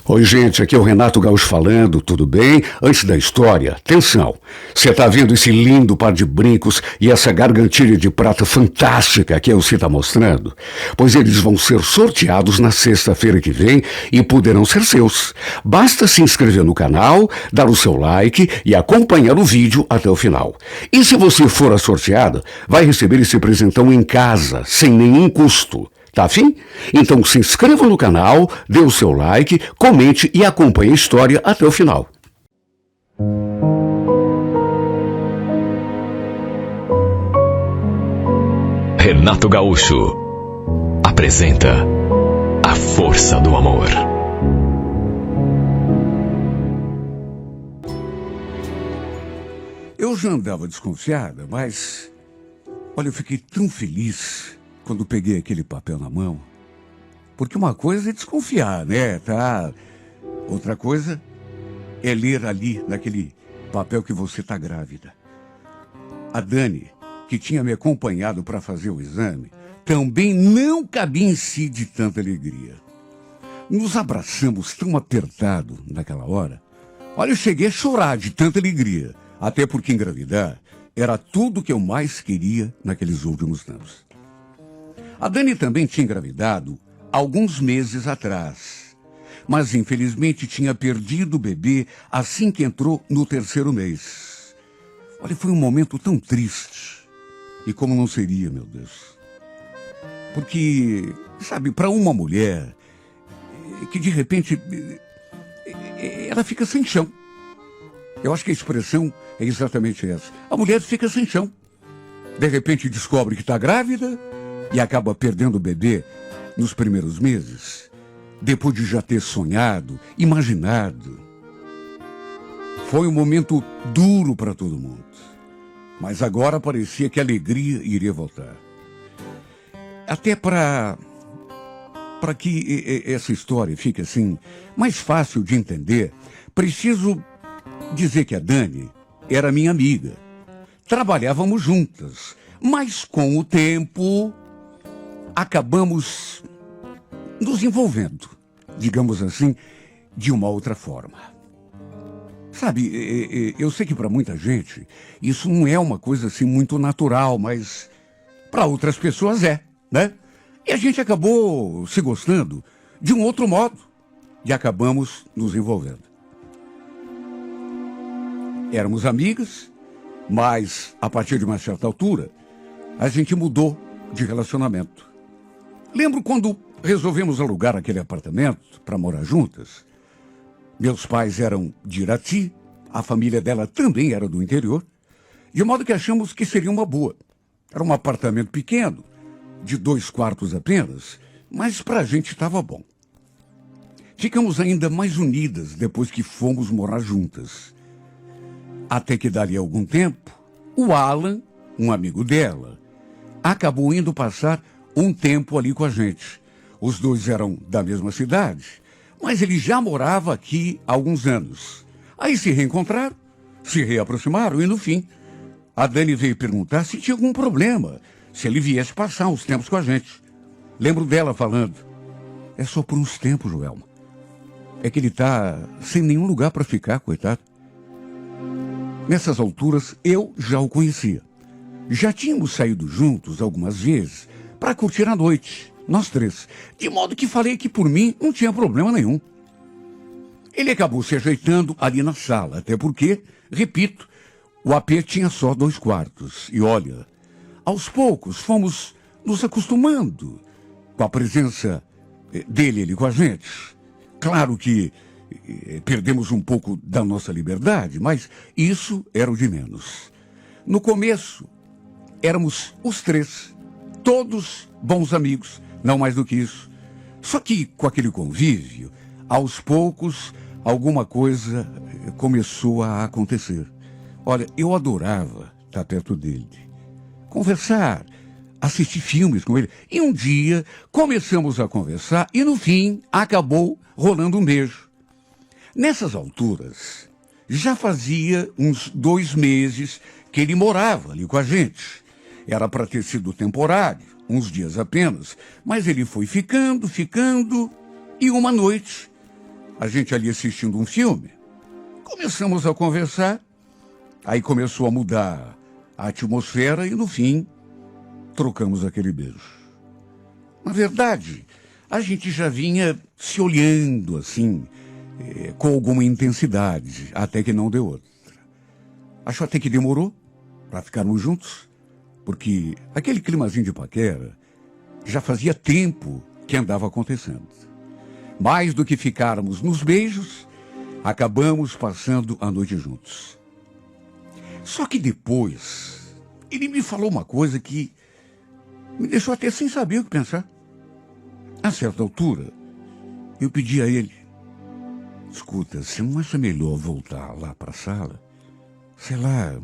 Oi, gente, aqui é o Renato Gaúcho falando, tudo bem? Antes da história, atenção, você tá vendo esse lindo par de brincos e essa gargantilha de prata fantástica que você tá mostrando? Pois eles vão ser sorteados na sexta-feira que vem e poderão ser seus. Basta se inscrever no canal, dar o seu like e acompanhar o vídeo até o final. E se você for a sorteada, vai receber esse presentão em casa, sem nenhum custo. Tá afim? Então se inscreva no canal, dê o seu like, comente e acompanhe a história até o final. Renato Gaúcho apresenta A Força do Amor. Eu já andava desconfiada, mas... Olha, eu fiquei tão feliz quando peguei aquele papel na mão. Porque uma coisa é desconfiar, né? Tá? Outra coisa é ler ali, naquele papel, que você tá grávida. A Dani, que tinha me acompanhado para fazer o exame, também não cabia em si de tanta alegria. Nos abraçamos tão apertado naquela hora. Olha, eu cheguei a chorar de tanta alegria. Até porque engravidar era tudo que eu mais queria naqueles últimos anos. A Dani também tinha engravidado alguns meses atrás, mas infelizmente tinha perdido o bebê assim que entrou no terceiro mês. Olha, foi um momento tão triste. E como não seria, meu Deus? Porque, sabe, para uma mulher que de repente ela fica sem chão. Eu acho que a expressão é exatamente essa. A mulher fica sem chão. De repente descobre que está grávida e acaba perdendo o bebê nos primeiros meses, depois de já ter sonhado, imaginado. Foi um momento duro para todo mundo, mas agora parecia que a alegria iria voltar. Até para que essa história fique assim mais fácil de entender, preciso dizer que a Dani era minha amiga. Trabalhávamos juntas, mas com o tempo acabamos nos envolvendo, digamos assim, de uma outra forma. Sabe, eu sei que para muita gente isso não é uma coisa assim muito natural, mas para outras pessoas é, né? E a gente acabou se gostando de um outro modo e acabamos nos envolvendo. Éramos amigas, mas a partir de uma certa altura a gente mudou de relacionamento. Lembro quando resolvemos alugar aquele apartamento para morar juntas. Meus pais eram de Irati, a família dela também era do interior, de modo que achamos que seria uma boa. Era um apartamento pequeno, de 2 quartos apenas, mas para a gente estava bom. Ficamos ainda mais unidas depois que fomos morar juntas. Até que dali a algum tempo, o Alan, um amigo dela, acabou indo passar um tempo ali com a gente. Os dois eram da mesma cidade, mas ele já morava aqui há alguns anos. Aí se reencontraram, se reaproximaram e, no fim, a Dani veio perguntar se tinha algum problema, se ele viesse passar uns tempos com a gente. Lembro dela falando: é só por uns tempos, Joelma. É que ele tá sem nenhum lugar para ficar, coitado. Nessas alturas, eu já o conhecia. Já tínhamos saído juntos algumas vezes para curtir a noite, nós três, de modo que falei que por mim não tinha problema nenhum. Ele acabou se ajeitando ali na sala, até porque, repito, o AP tinha só 2 quartos. E olha, aos poucos fomos nos acostumando com a presença dele ali com a gente. Claro que perdemos um pouco da nossa liberdade, mas isso era o de menos. No começo, éramos os 3, todos bons amigos, não mais do que isso. Só que com aquele convívio, aos poucos, alguma coisa começou a acontecer. Olha, eu adorava estar perto dele, conversar, assistir filmes com ele. E um dia começamos a conversar e no fim acabou rolando um beijo. Nessas alturas, já fazia uns 2 meses que ele morava ali com a gente. Era para ter sido temporário, uns dias apenas, mas ele foi ficando, e uma noite A gente ali assistindo um filme. Começamos a conversar. Aí começou a mudar a atmosfera e, no fim, trocamos aquele beijo. Na verdade, a gente já vinha se olhando assim, com alguma intensidade, até que não deu outra. Acho até que demorou para ficarmos juntos, porque aquele climazinho de paquera já fazia tempo que andava acontecendo. Mais do que ficarmos nos beijos, acabamos passando a noite juntos. Só que depois, ele me falou uma coisa que me deixou até sem saber o que pensar. A certa altura, eu pedi a ele: escuta, você não acha melhor voltar lá para a sala? Sei lá,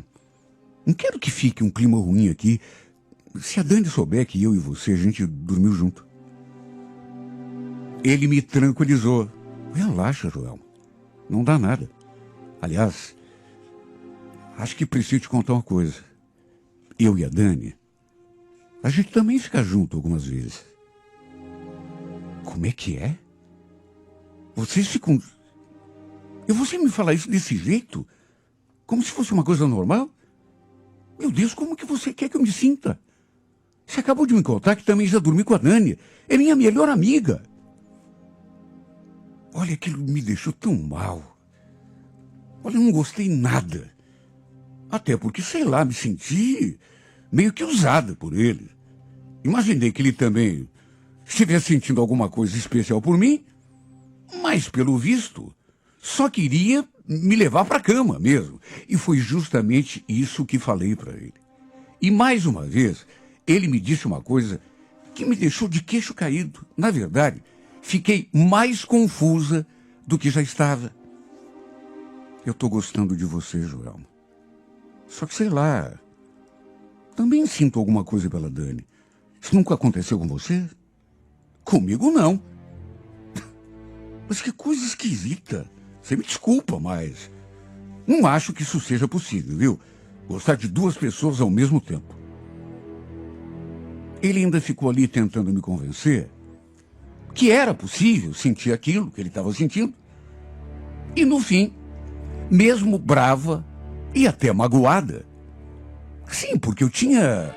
não quero que fique um clima ruim aqui. Se a Dani souber que eu e você, a gente dormiu junto. Ele me tranquilizou. Relaxa, Joel. Não dá nada. Aliás, acho que preciso te contar uma coisa. Eu e a Dani, a gente também fica junto algumas vezes. Como é que é? Vocês ficam... E você me falar isso desse jeito? Como se fosse uma coisa normal? Meu Deus, como que você quer que eu me sinta? Você acabou de me contar que também já dormi com a Dani. É minha melhor amiga. Olha, aquilo me deixou tão mal. Olha, eu não gostei nada. Até porque, sei lá, me senti meio que usada por ele. Imaginei que ele também estivesse sentindo alguma coisa especial por mim, mas, pelo visto, só queria me levar para a cama mesmo. E foi justamente isso que falei para ele. E, mais uma vez, ele me disse uma coisa que me deixou de queixo caído. Na verdade, fiquei mais confusa do que já estava. Eu estou gostando de você, Joelma. Só que, sei lá, também sinto alguma coisa pela Dani. Isso nunca aconteceu com você? Comigo, não. Mas que coisa esquisita. Você me desculpa, mas não acho que isso seja possível, viu? Gostar de duas pessoas ao mesmo tempo. Ele ainda ficou ali tentando me convencer que era possível sentir aquilo que ele estava sentindo. E, no fim, mesmo brava e até magoada. Sim, porque eu tinha...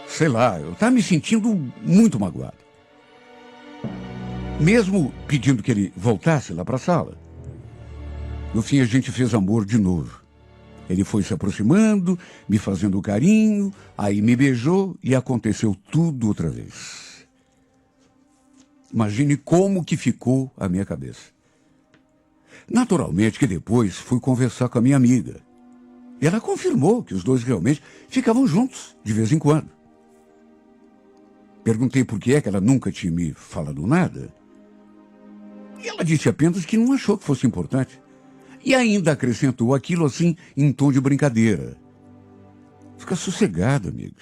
Sei lá, eu estava me sentindo muito magoado. Mesmo pedindo que ele voltasse lá para a sala. No fim, a gente fez amor de novo. Ele foi se aproximando, me fazendo carinho, aí me beijou e aconteceu tudo outra vez. Imagine como que ficou a minha cabeça. Naturalmente que depois fui conversar com a minha amiga. E ela confirmou que os dois realmente ficavam juntos, de vez em quando. Perguntei por que é que ela nunca tinha me falado nada. E ela disse apenas que não achou que fosse importante. E ainda acrescentou aquilo assim em tom de brincadeira. Fica sossegada, amiga.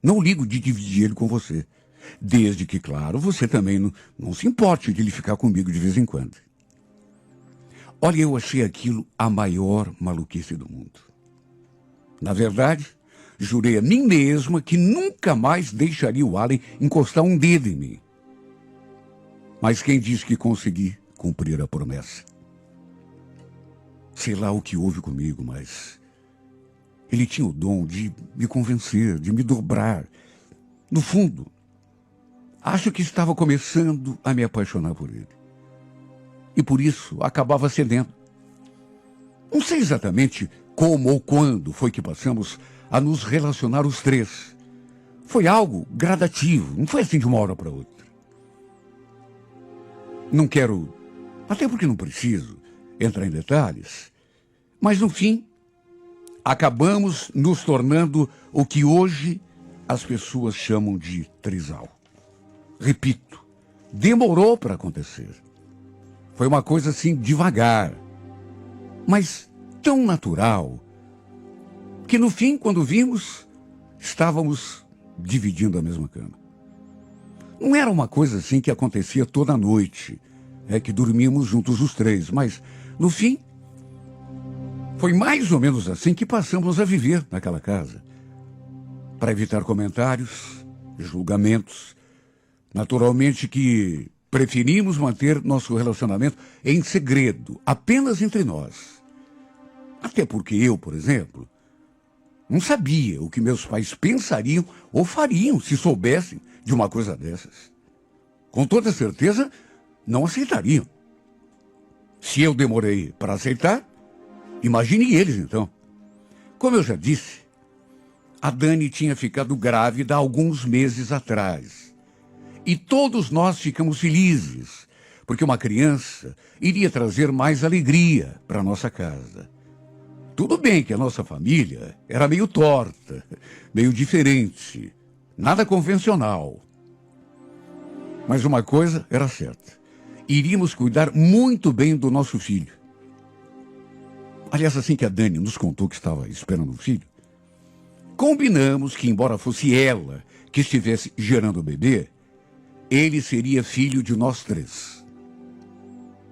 Não ligo de dividir ele com você. Desde que, claro, você também não se importe de ele ficar comigo de vez em quando. Olha, eu achei aquilo a maior maluquice do mundo. Na verdade, jurei a mim mesma que nunca mais deixaria o Allen encostar um dedo em mim. Mas quem disse que consegui cumprir a promessa? Sei lá o que houve comigo, mas ele tinha o dom de me convencer, de me dobrar. No fundo, acho que estava começando a me apaixonar por ele. E por isso acabava cedendo. Não sei exatamente como ou quando foi que passamos a nos relacionar os três. Foi algo gradativo, não foi assim de uma hora para outra. Não quero, até porque não preciso, entrar em detalhes, mas no fim, acabamos nos tornando o que hoje as pessoas chamam de trisal. Repito, demorou para acontecer. Foi uma coisa assim devagar, mas tão natural, que no fim, quando vimos, estávamos dividindo a mesma cama. Não era uma coisa assim que acontecia toda noite, que dormíamos juntos os três, mas no fim, foi mais ou menos assim que passamos a viver naquela casa. Para evitar comentários, julgamentos, naturalmente que Preferimos manter nosso relacionamento em segredo, apenas entre nós. Até porque eu, por exemplo, não sabia o que meus pais pensariam ou fariam se soubessem de uma coisa dessas. Com toda certeza, não aceitariam. Se eu demorei para aceitar, imagine eles então. Como eu já disse, a Dani tinha ficado grávida há alguns meses atrás. E todos nós ficamos felizes, porque uma criança iria trazer mais alegria para nossa casa. Tudo bem que a nossa família era meio torta, meio diferente, nada convencional. Mas uma coisa era certa: iríamos cuidar muito bem do nosso filho. Aliás, assim que a Dani nos contou que estava esperando um filho, combinamos que, embora fosse ela que estivesse gerando o bebê, ele seria filho de nós três.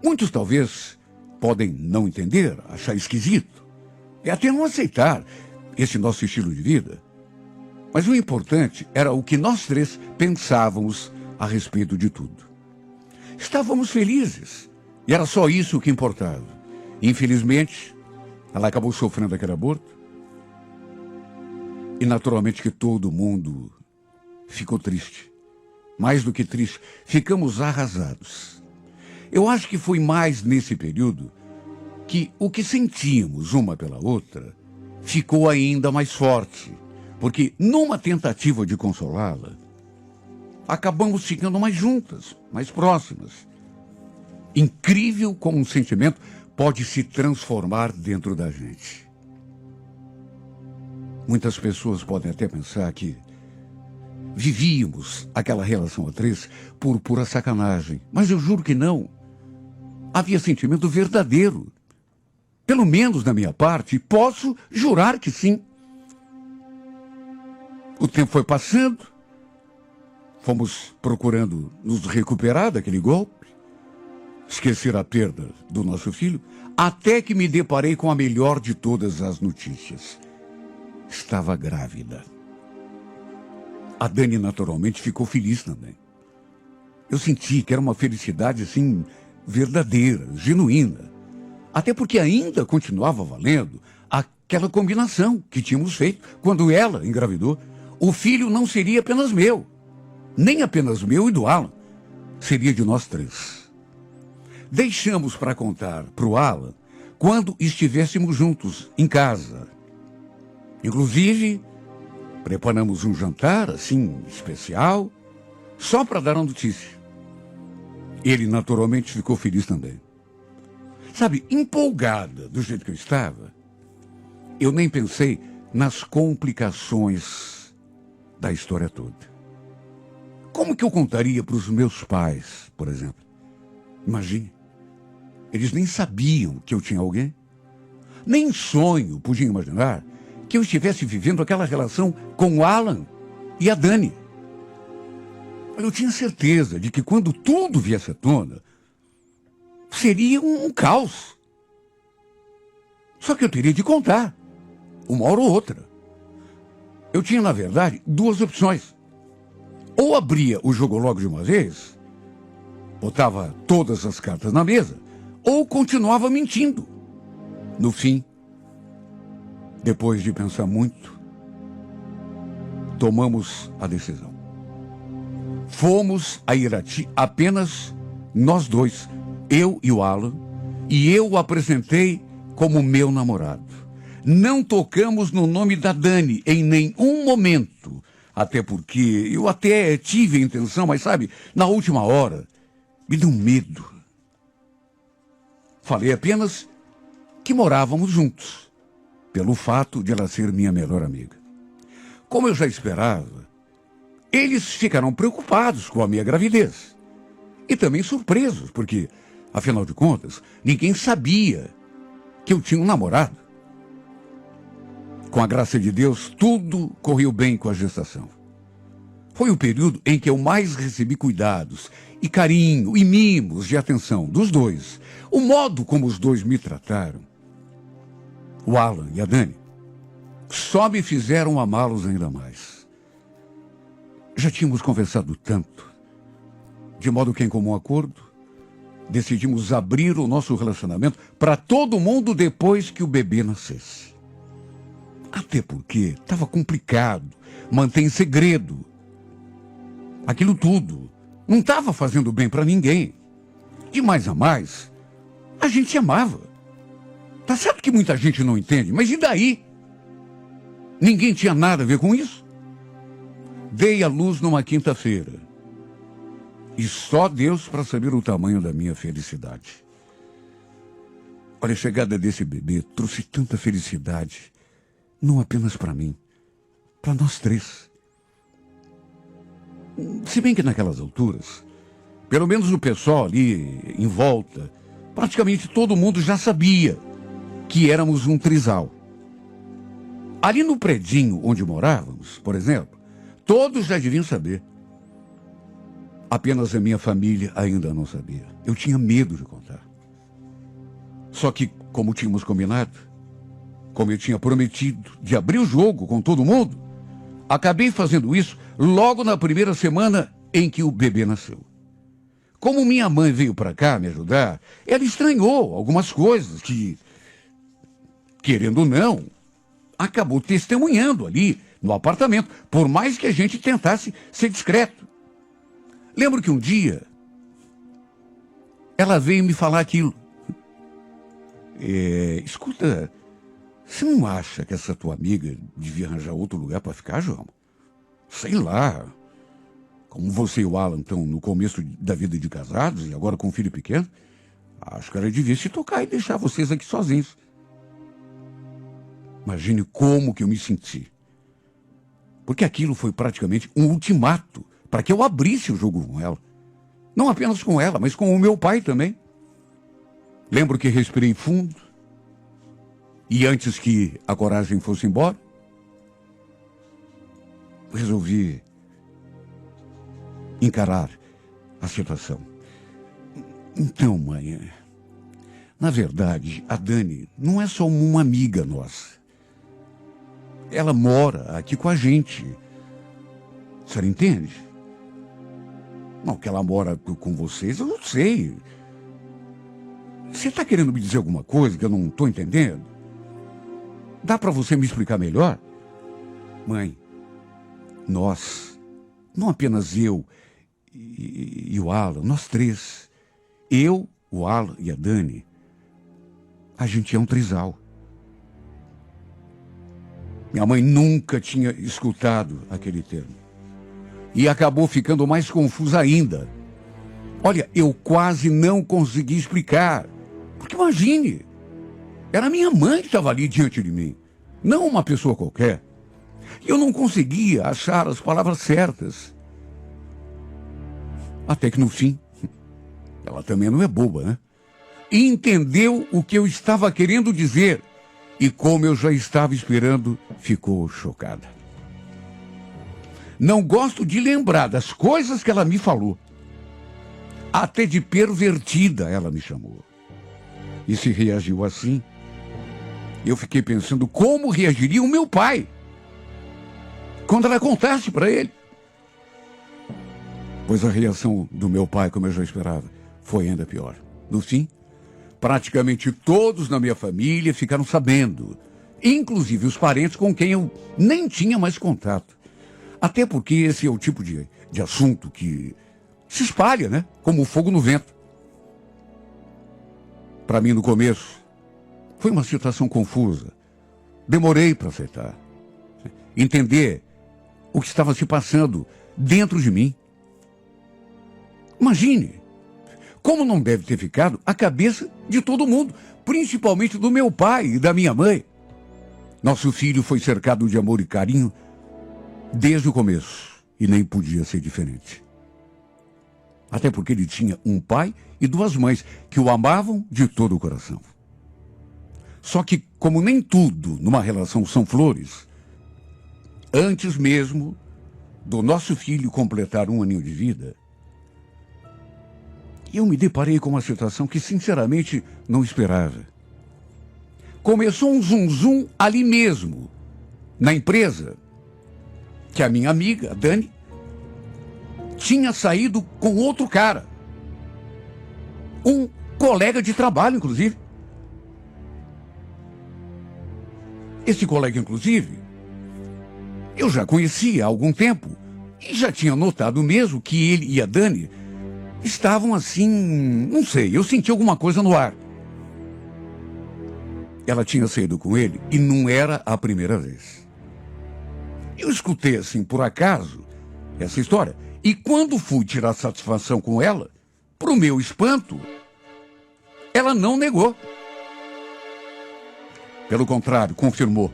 Muitos talvez podem não entender, achar esquisito, e até não aceitar esse nosso estilo de vida. Mas o importante era o que nós três pensávamos a respeito de tudo. Estávamos felizes, e era só isso que importava. Infelizmente, ela acabou sofrendo aquele aborto, e naturalmente que todo mundo ficou triste. Mais do que triste, ficamos arrasados. Eu acho que foi mais nesse período que o que sentíamos uma pela outra ficou ainda mais forte, porque numa tentativa de consolá-la, acabamos ficando mais juntas, mais próximas. Incrível como um sentimento pode se transformar dentro da gente. Muitas pessoas podem até pensar que vivíamos aquela relação a três por pura sacanagem. Mas eu juro que não. Havia sentimento verdadeiro. Pelo menos da minha parte, posso jurar que sim. O tempo foi passando. Fomos procurando nos recuperar daquele golpe. Esquecer a perda do nosso filho. Até que me deparei com a melhor de todas as notícias. Estava grávida. A Dani, naturalmente, ficou feliz também. Eu senti que era uma felicidade, assim, verdadeira, genuína. Até porque ainda continuava valendo aquela combinação que tínhamos feito quando ela engravidou. O filho não seria apenas meu, nem apenas meu e do Alan. Seria de nós três. Deixamos para contar para o Alan quando estivéssemos juntos, em casa. Inclusive, preparamos um jantar, assim, especial, só para dar a notícia. Ele, naturalmente, ficou feliz também. Sabe, empolgada do jeito que eu estava, eu nem pensei nas complicações da história toda. Como que eu contaria para os meus pais, por exemplo? Imagine, eles nem sabiam que eu tinha alguém. Nem em sonho podiam imaginar que eu estivesse vivendo aquela relação com o Alan e a Dani. Eu tinha certeza de que quando tudo viesse à tona, seria um caos. Só que eu teria de contar, uma hora ou outra. Eu tinha, na verdade, duas opções. Ou abria o jogo logo de uma vez, botava todas as cartas na mesa, ou continuava mentindo. No fim, depois de pensar muito, tomamos a decisão. Fomos a Irati apenas nós dois, eu e o Alan, e eu o apresentei como meu namorado. Não tocamos no nome da Dani em nenhum momento, até porque eu até tive a intenção, mas sabe, na última hora, me deu medo. Falei apenas que morávamos juntos, pelo fato de ela ser minha melhor amiga. Como eu já esperava, eles ficaram preocupados com a minha gravidez. E também surpresos, porque, afinal de contas, ninguém sabia que eu tinha um namorado. Com a graça de Deus, tudo correu bem com a gestação. Foi o período em que eu mais recebi cuidados e carinho e mimos de atenção dos dois. O modo como os dois me trataram, o Alan e a Dani, só me fizeram amá-los ainda mais. Já tínhamos conversado tanto, De modo que, em comum acordo, decidimos abrir o nosso relacionamento para todo mundo depois que o bebê nascesse. Até porque estava complicado manter em segredo aquilo tudo. Não estava fazendo bem para ninguém. De mais a mais, a gente se amava. Tá certo que muita gente não entende, mas e daí? Ninguém tinha nada a ver com isso. Dei à luz numa quinta-feira. E só Deus para saber o tamanho da minha felicidade. Olha, a chegada desse bebê trouxe tanta felicidade, não apenas para mim, para nós três. Se bem que naquelas alturas, pelo menos o pessoal ali em volta, praticamente todo mundo já sabia que éramos um trisal. Ali no predinho onde morávamos, por exemplo, todos já deviam saber. Apenas a minha família ainda não sabia. Eu tinha medo de contar. Só que, como tínhamos combinado, como eu tinha prometido de abrir o jogo com todo mundo, acabei fazendo isso logo na primeira semana em que o bebê nasceu. Como minha mãe veio para cá me ajudar, ela estranhou algumas coisas que, querendo ou não, acabou testemunhando ali no apartamento, por mais que a gente tentasse ser discreto. Lembro que um dia ela veio me falar aquilo. Escuta, você não acha que essa tua amiga devia arranjar outro lugar para ficar, João? Sei lá. Como você e o Alan estão no começo da vida de casados e agora com um filho pequeno, acho que ela devia se tocar e deixar vocês aqui sozinhos. Imagine como que eu me senti. Porque aquilo foi praticamente um ultimato para que eu abrisse o jogo com ela. Não apenas com ela, mas com o meu pai também. Lembro que respirei fundo. E antes que a coragem fosse embora, resolvi encarar a situação. Então, mãe, na verdade, a Dani não é só uma amiga nossa. Ela mora aqui com a gente. A senhora entende? Não, que ela mora com vocês, eu não sei. Você está querendo me dizer alguma coisa que eu não estou entendendo? Dá para você me explicar melhor? Mãe, nós, não apenas eu e o Alan, nós três, eu, o Alan e a Dani, a gente é um trisal. Minha mãe nunca tinha escutado aquele termo. E acabou ficando mais confusa ainda. Olha, eu quase não consegui explicar. Porque imagine, era minha mãe que estava ali diante de mim, não uma pessoa qualquer. Eu não conseguia achar as palavras certas. Até que no fim, ela também não é boba, né? E entendeu o que eu estava querendo dizer. E como eu já estava esperando, ficou chocada. Não gosto de lembrar das coisas que ela me falou. Até de pervertida ela me chamou. E se reagiu assim, eu fiquei pensando como reagiria o meu pai quando ela contasse para ele. Pois a reação do meu pai, como eu já esperava, foi ainda pior. No fim, praticamente todos na minha família ficaram sabendo, inclusive os parentes com quem eu nem tinha mais contato. Até porque esse é o tipo de assunto que se espalha, né? Como o fogo no vento. Para mim, no começo, foi uma situação confusa. Demorei para aceitar. Entender o que estava se passando dentro de mim. Imagine, como não deve ter ficado a cabeça de todo mundo, principalmente do meu pai e da minha mãe. Nosso filho foi cercado de amor e carinho desde o começo, e nem podia ser diferente. Até porque ele tinha um pai e duas mães que o amavam de todo o coração. Só que, como nem tudo numa relação são flores, antes mesmo do nosso filho completar 1 aninho de vida, eu me deparei com uma situação que, sinceramente, não esperava. Começou um zum-zum ali mesmo, na empresa, que a minha amiga, a Dani, tinha saído com outro cara. Um colega de trabalho, inclusive. Esse colega, inclusive, eu já conhecia há algum tempo e já tinha notado mesmo que ele e a Dani estavam assim, não sei, eu senti alguma coisa no ar. Ela tinha saído com ele e não era a primeira vez. Eu escutei assim, por acaso, essa história. E quando fui tirar satisfação com ela, pro meu espanto, ela não negou. Pelo contrário, confirmou.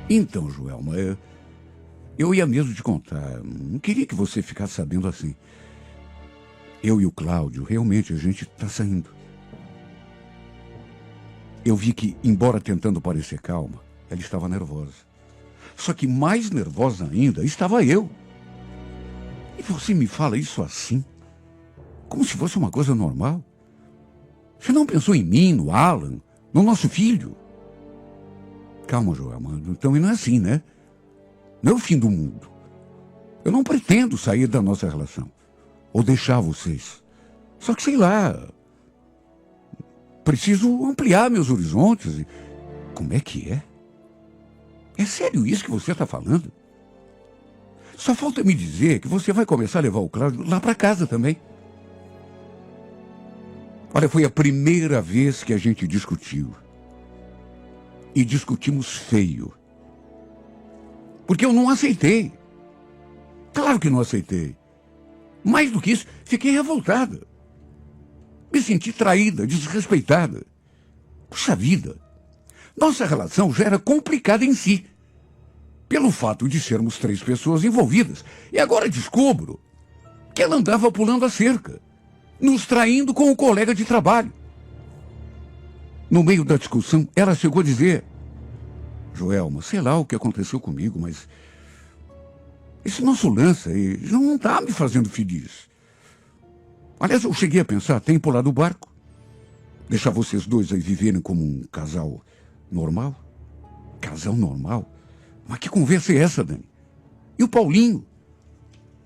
Então, Joelma, eu ia mesmo te contar. Não queria que você ficasse sabendo assim. Eu e o Cláudio, realmente, a gente está saindo. Eu vi que, embora tentando parecer calma, ela estava nervosa. Só que mais nervosa ainda estava eu. E você me fala isso assim? Como se fosse uma coisa normal? Você não pensou em mim, no Alan, no nosso filho? Calma, Joelma, então não é assim, né? Não é o fim do mundo. Eu não pretendo sair da nossa relação. Ou deixar vocês. Só que, sei lá, preciso ampliar meus horizontes. Como é que é? É sério isso que você está falando? Só falta me dizer que você vai começar a levar o Cláudio lá para casa também. Olha, foi a primeira vez que a gente discutiu. E discutimos feio. Porque eu não aceitei. Claro que não aceitei. Mais do que isso, fiquei revoltada. Me senti traída, desrespeitada. Puxa vida, nossa relação já era complicada em si, pelo fato de sermos 3 pessoas envolvidas. E agora descubro que ela andava pulando a cerca, nos traindo com um colega de trabalho. No meio da discussão, ela chegou a dizer: Joelma, sei lá o que aconteceu comigo, mas esse nosso lance aí não está me fazendo feliz. Aliás, eu cheguei a pensar até em pular do barco. Deixar vocês dois aí viverem como um casal normal. Casal normal? Mas que conversa é essa, Dani? E o Paulinho?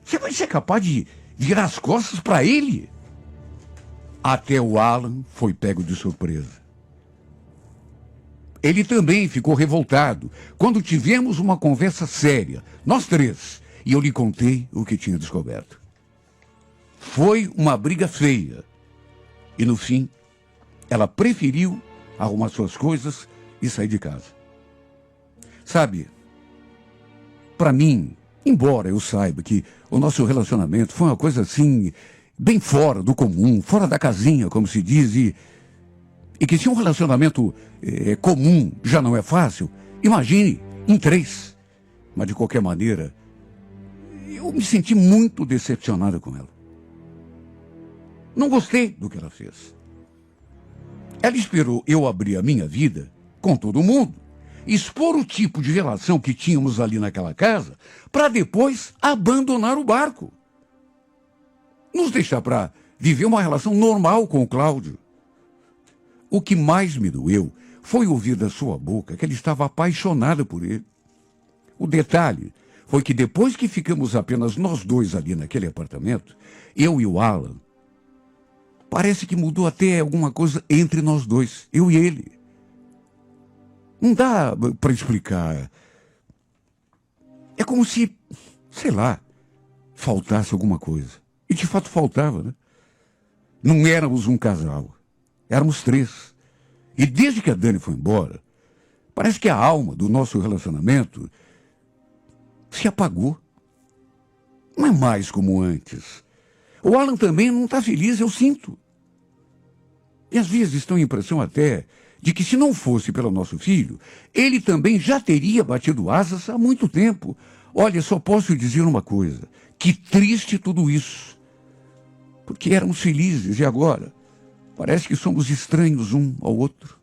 Você vai ser capaz de virar as costas para ele? Até o Alan foi pego de surpresa. Ele também ficou revoltado quando tivemos uma conversa séria, nós 3, e eu lhe contei o que tinha descoberto. Foi uma briga feia. E no fim, ela preferiu arrumar suas coisas e sair de casa. Sabe, para mim, embora eu saiba que o nosso relacionamento foi uma coisa assim, bem fora do comum, fora da casinha, como se diz, e que se um relacionamento comum já não é fácil, imagine em 3. Mas de qualquer maneira, eu me senti muito decepcionada com ela. Não gostei do que ela fez. Ela esperou eu abrir a minha vida com todo mundo, expor o tipo de relação que tínhamos ali naquela casa, para depois abandonar o barco. Nos deixar para viver uma relação normal com o Cláudio. O que mais me doeu foi ouvir da sua boca que ele estava apaixonado por ele. O detalhe foi que depois que ficamos apenas nós 2 ali naquele apartamento, eu e o Alan, parece que mudou até alguma coisa entre nós 2, eu e ele. Não dá para explicar. É como se, sei lá, faltasse alguma coisa. E de fato faltava, né? Não éramos um casal, éramos 3. E desde que a Dani foi embora, parece que a alma do nosso relacionamento se apagou. Não é mais como antes. O Alan também não está feliz, eu sinto. E às vezes tenho a impressão até de que se não fosse pelo nosso filho, ele também já teria batido asas há muito tempo. Olha, só posso dizer uma coisa, que triste tudo isso. Porque éramos felizes e agora parece que somos estranhos um ao outro.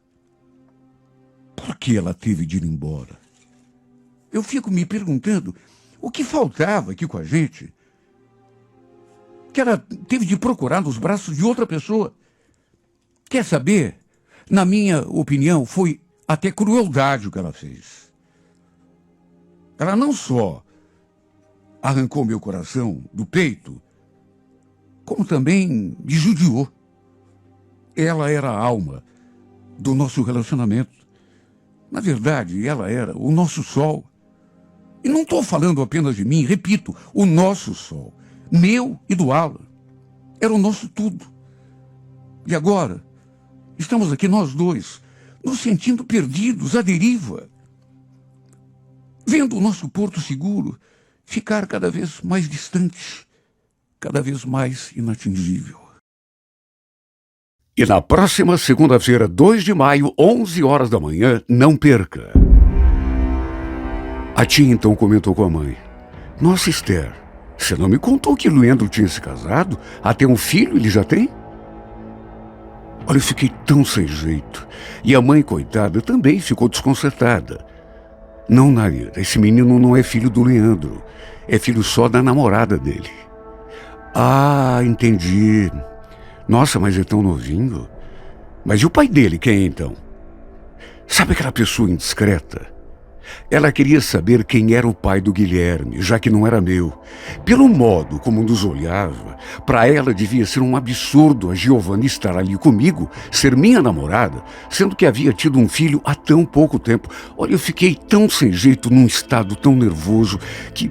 Por que ela teve de ir embora? Eu fico me perguntando o que faltava aqui com a gente, que ela teve de procurar nos braços de outra pessoa. Quer saber? Na minha opinião, foi até crueldade o que ela fez. Ela não só arrancou meu coração do peito, como também me judiou. Ela era a alma do nosso relacionamento. Na verdade, ela era o nosso sol. E não estou falando apenas de mim, repito, o nosso sol, meu e do Alan. Era o nosso tudo. E agora, estamos aqui nós dois, nos sentindo perdidos, à deriva, vendo o nosso porto seguro ficar cada vez mais distante, cada vez mais inatingível. E na próxima segunda-feira, 2 de maio, 11 horas da manhã, não perca. A tia então comentou com a mãe: Nossa, Esther, você não me contou que Leandro tinha se casado? Até um filho ele já tem? Olha, eu fiquei tão sem jeito. E a mãe, coitada, também ficou desconcertada. Não, Naira, esse menino não é filho do Leandro. É filho só da namorada dele. Ah, entendi. Nossa, mas é tão novinho. Mas e o pai dele, quem é então? Sabe aquela pessoa indiscreta? Ela queria saber quem era o pai do Guilherme, já que não era meu. Pelo modo como nos olhava, para ela devia ser um absurdo a Giovanna estar ali comigo, ser minha namorada, sendo que havia tido um filho há tão pouco tempo. Olha, eu fiquei tão sem jeito, num estado tão nervoso, que...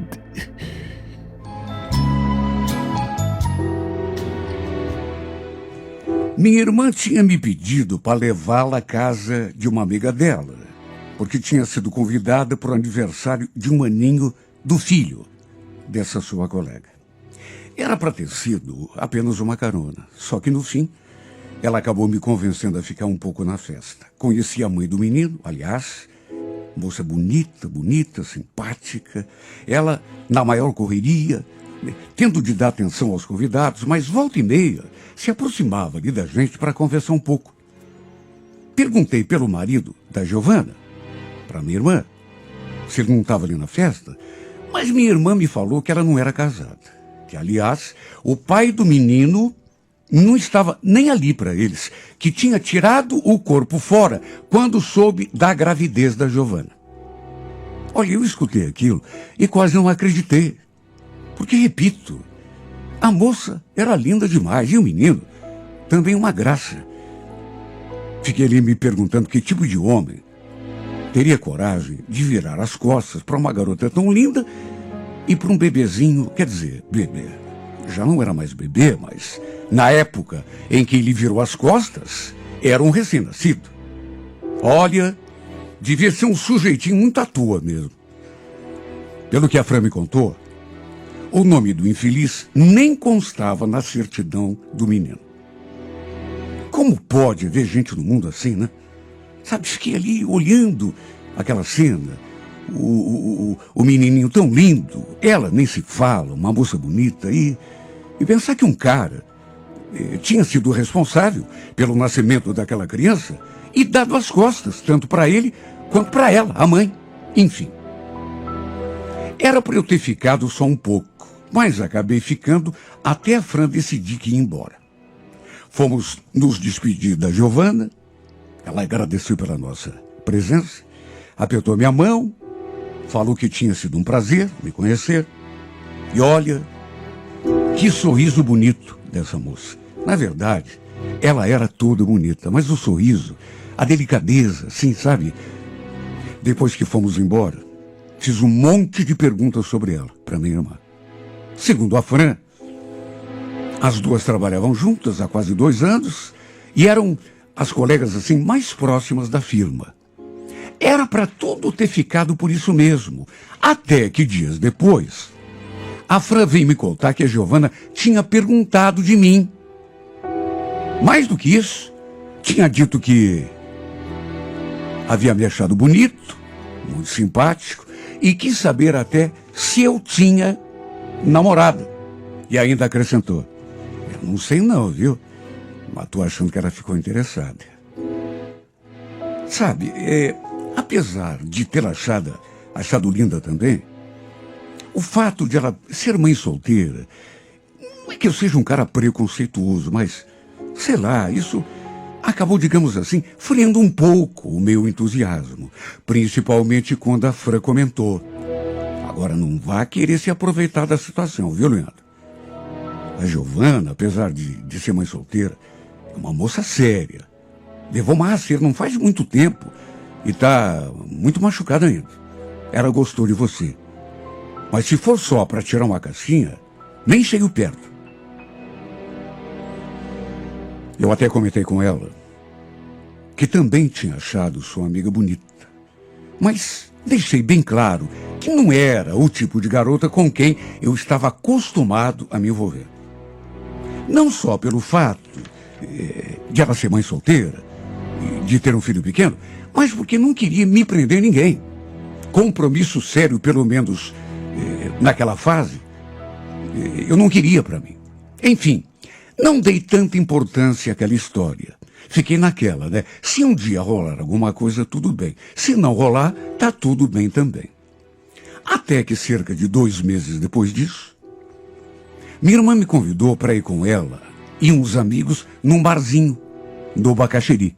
Minha irmã tinha me pedido para levá-la à casa de uma amiga dela, porque tinha sido convidada para o aniversário de um aninho do filho dessa sua colega. Era para ter sido apenas uma carona, só que no fim ela acabou me convencendo a ficar um pouco na festa. Conheci a mãe do menino, aliás, moça bonita, simpática, ela na maior correria, tendo de dar atenção aos convidados, mas volta e meia se aproximava ali da gente para conversar um pouco. Perguntei pelo marido da Giovanna, para minha irmã, se ele não estava ali na festa, mas minha irmã me falou que ela não era casada, que, aliás, o pai do menino não estava nem ali para eles, que tinha tirado o corpo fora quando soube da gravidez da Giovanna. Olha, eu escutei aquilo e quase não acreditei, porque, repito, a moça era linda demais e o menino também uma graça. Fiquei ali me perguntando que tipo de homem teria coragem de virar as costas para uma garota tão linda e para um bebezinho, quer dizer, bebê. Já não era mais bebê, mas na época em que ele virou as costas, era um recém-nascido. Olha, devia ser um sujeitinho muito à toa mesmo. Pelo que a Fran me contou, o nome do infeliz nem constava na certidão do menino. Como pode haver gente no mundo assim, né? Sabe, fiquei ali olhando aquela cena, o menininho tão lindo, ela nem se fala, uma moça bonita, e pensar que um cara tinha sido responsável pelo nascimento daquela criança e dado as costas, tanto para ele quanto para ela, a mãe. Enfim, era para eu ter ficado só um pouco, mas acabei ficando até a Fran decidir que ia embora. Fomos nos despedir da Giovanna. Ela agradeceu pela nossa presença, apertou minha mão, falou que tinha sido um prazer me conhecer. E olha, que sorriso bonito dessa moça. Na verdade, ela era toda bonita, mas o sorriso, a delicadeza, assim, sabe? Depois que fomos embora, fiz um monte de perguntas sobre ela para minha irmã. Segundo a Fran, as duas trabalhavam juntas há quase 2 anos e eram as colegas assim mais próximas da firma. Era para tudo ter ficado por isso mesmo, até que dias depois, a Fran veio me contar que a Giovanna tinha perguntado de mim. Mais do que isso, tinha dito que havia me achado bonito, muito simpático, e quis saber até se eu tinha namorada. E ainda acrescentou: eu não sei não, viu? Mas tô achando que ela ficou interessada. Sabe, apesar de ter achado linda também, o fato de ela ser mãe solteira, não é que eu seja um cara preconceituoso, mas, sei lá, isso acabou, digamos assim, freando um pouco o meu entusiasmo, principalmente quando a Fran comentou: agora não vá querer se aproveitar da situação, viu, Leandro? A Giovana, apesar de ser mãe solteira, é uma moça séria. Levou Master não faz muito tempo e tá muito machucada ainda. Ela gostou de você. Mas se for só para tirar uma casquinha, nem chego perto. Eu até comentei com ela que também tinha achado sua amiga bonita. Mas deixei bem claro que não era o tipo de garota com quem eu estava acostumado a me envolver. Não só pelo fato de ela ser mãe solteira, de ter um filho pequeno, mas porque não queria me prender a ninguém. Compromisso sério, pelo menos naquela fase, eu não queria para mim. Enfim, não dei tanta importância àquela história. Fiquei naquela, né? Se um dia rolar alguma coisa, tudo bem. Se não rolar, tá tudo bem também. Até que cerca de 2 meses depois disso, minha irmã me convidou para ir com ela e uns amigos num barzinho do Bacaxiri.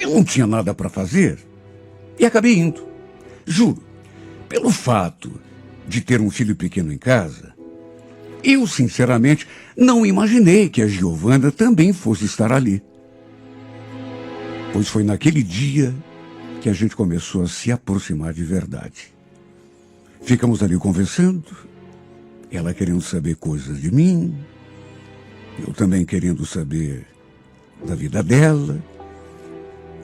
Eu não tinha nada para fazer e acabei indo. Juro, pelo fato de ter um filho pequeno em casa, eu, sinceramente, não imaginei que a Giovana também fosse estar ali. Pois foi naquele dia que a gente começou a se aproximar de verdade. Ficamos ali conversando, ela querendo saber coisas de mim, eu também querendo saber da vida dela.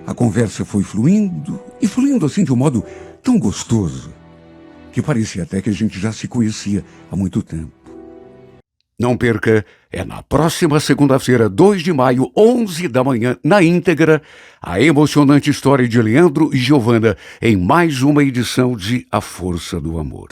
A conversa foi fluindo, e fluindo assim de um modo tão gostoso, que parecia até que a gente já se conhecia há muito tempo. Não perca, é na próxima segunda-feira, 2 de maio, 11 da manhã, na íntegra, a emocionante história de Leandro e Giovana em mais uma edição de A Força do Amor.